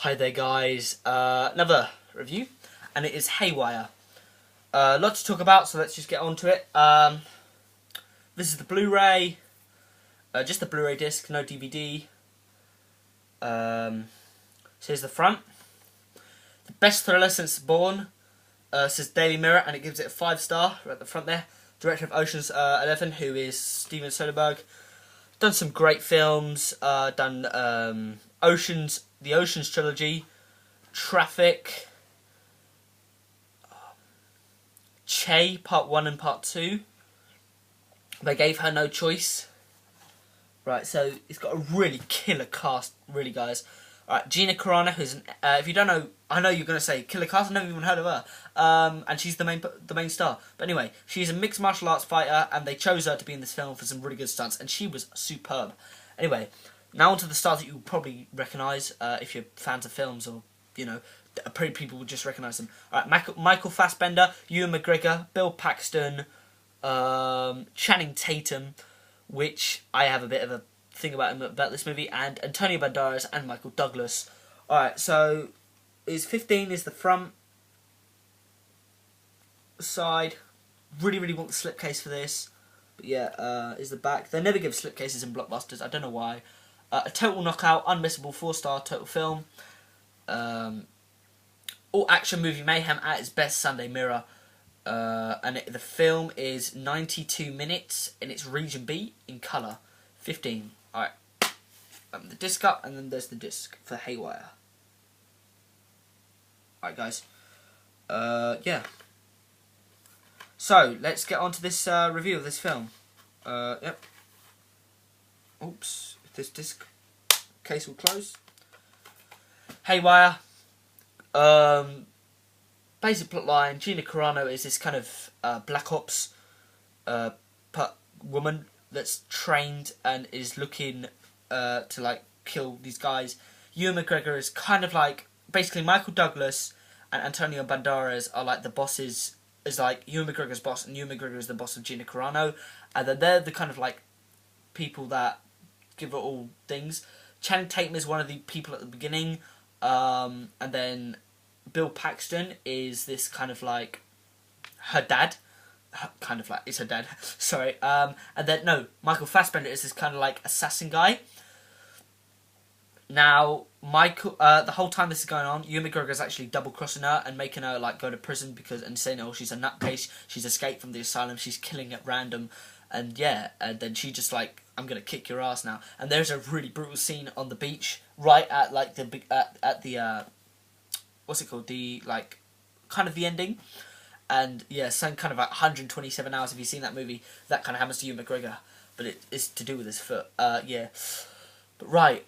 Hi there guys, another review, and it is Haywire. A lot to talk about, so let's just get on to it. This is the Blu-ray, just the Blu-ray disc, no DVD. So here's the front. The best thriller since Born, says Daily Mirror, and it gives it a 5-star right at the front there. Director of Ocean's 11, who is Stephen Soderbergs. Done some great films, done the Ocean's trilogy, Traffic, Che, Part 1 and Part 2. They gave her no choice. Right, so it's got a really killer cast, really, guys. Alright, Gina Carano, who's an, if you don't know, I know you're going to say killer cast, I've never even heard of her. And she's the main star. But anyway, she's a mixed martial arts fighter, and they chose her to be in this film for some really good stunts, and she was superb. Anyway, now onto the stars that you'll probably recognise, if you're fans of films, or, you know, people will just recognise them. Alright, Michael Fassbender, Ewan McGregor, Bill Paxton, Channing Tatum, which I have a bit of a thing about this movie, and Antonio Banderas and Michael Douglas. Alright, so is 15 is the front side. Really want the slipcase for this. But yeah, is the back. They never give slipcases in blockbusters, I don't know why. A total knockout, unmissable 4-star total film. All action movie mayhem at its best, Sunday Mirror. And the film is 92 minutes in its region B in colour. 15. Alright. The disc up, and then there's the disc for Haywire. Alright, guys. Yeah. So, let's get on to this review of this film. Yep. Oops. If this disc case will close. Haywire. Basic plotline. Gina Carano is this kind of Black Ops woman that's trained and is looking to like kill these guys. Ewan McGregor is kind of like basically Michael Douglas and Antonio Banderas are like the bosses. Is like Ewan McGregor's boss, and Ewan McGregor is the boss of Gina Carano, and then they're the kind of like people that give it all things. Channing Tatum is one of the people at the beginning, and then Bill Paxton is this kind of like her dad. Kind of like, it's her dad, sorry. And then, no, Michael Fassbender is this kind of like assassin guy. Now, Michael, the whole time this is going on, Ewan McGregor is actually double-crossing her and making her like go to prison and saying, oh, she's a nutcase, she's escaped from the asylum, she's killing at random, and yeah, and then she just like, I'm gonna kick your ass now. And there's a really brutal scene on the beach, right at like the what's it called, the like kind of the ending. And yeah, some kind of like 127 hours. If you've seen that movie, that kind of happens to Ewan McGregor, but it is to do with his foot. Yeah, but right.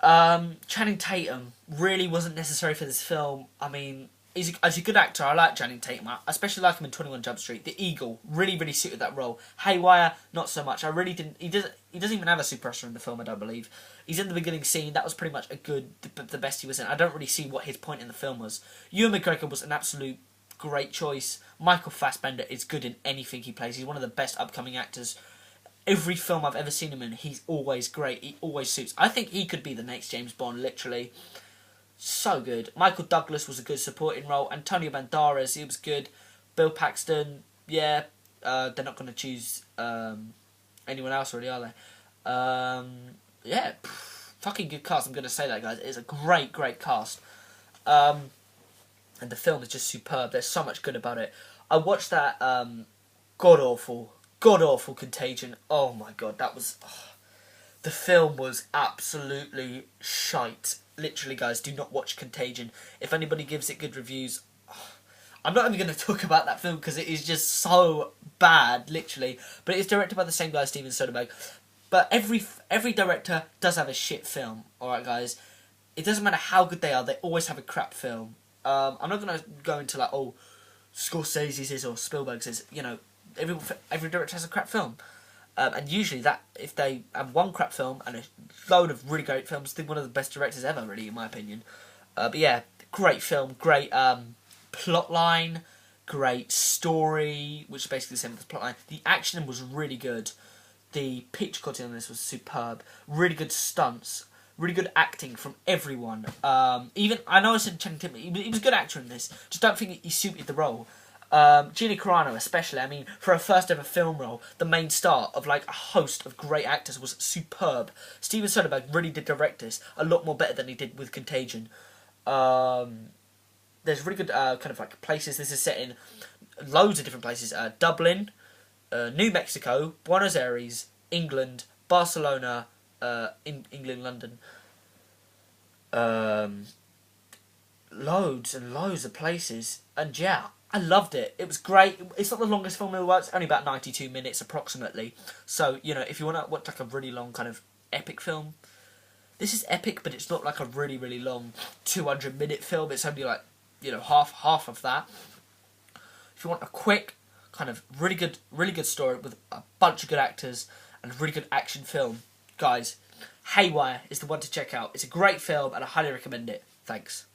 Channing Tatum really wasn't necessary for this film. I mean, he's a good actor. I like Channing Tatum. I especially like him in 21 Jump Street. The Eagle really suited that role. Haywire, not so much. I really didn't. He doesn't even have a suppressor in the film, I don't believe. He's in the beginning scene. That was pretty much the best he was in. I don't really see what his point in the film was. Ewan McGregor was an absolute great choice. Michael Fassbender is good in anything he plays. He's one of the best upcoming actors. Every film I've ever seen him in, he's always great. He always suits. I think he could be the next James Bond, literally. So good. Michael Douglas was a good supporting role. Antonio Banderas, he was good. Bill Paxton, yeah. They're not going to choose anyone else, really, are they? Yeah, fucking good cast. I'm going to say that, guys. It's a great cast. And the film is just superb. There's so much good about it. I watched that god-awful Contagion. Oh my god, that was... Oh. The film was absolutely shite. Literally, guys, do not watch Contagion. If anybody gives it good reviews... Oh, I'm not even going to talk about that film because it is just so bad, literally. But it's directed by the same guy, Stephen Soderbergs. But every director does have a shit film, alright, guys? It doesn't matter how good they are, they always have a crap film. I'm not going to go into like, oh, Scorsese's is or Spielberg's is, you know, every director has a crap film. And usually that, if they have one crap film and a load of really great films, they're one of the best directors ever, really, in my opinion. But yeah, great film, great plot line, great story, which is basically the same as the plot line. The action was really good. The picture quality on this was superb. Really good stunts. really good acting from everyone. Even I know I said Channing Tatum, he was a good actor in this. Just don't think he suited the role. Gina Carano especially, I mean, for her first ever film role, the main star of like a host of great actors, was superb. Stephen Soderbergs really did direct this a lot more better than he did with Contagion. There's really good kind of like places. This is set in loads of different places. Dublin, New Mexico, Buenos Aires, England, Barcelona, England, London. Loads and loads of places. And yeah, I loved it. It was great. It's not the longest film in the world. It's only about 92 minutes approximately. So, you know, if you want to watch like a really long kind of epic film, this is epic, but it's not like a really, really long 200-minute film. It's only like, you know, half of that. If you want a quick, kind of really good story with a bunch of good actors and a really good action film, guys, Haywire is the one to check out. It's a great film and I highly recommend it. Thanks.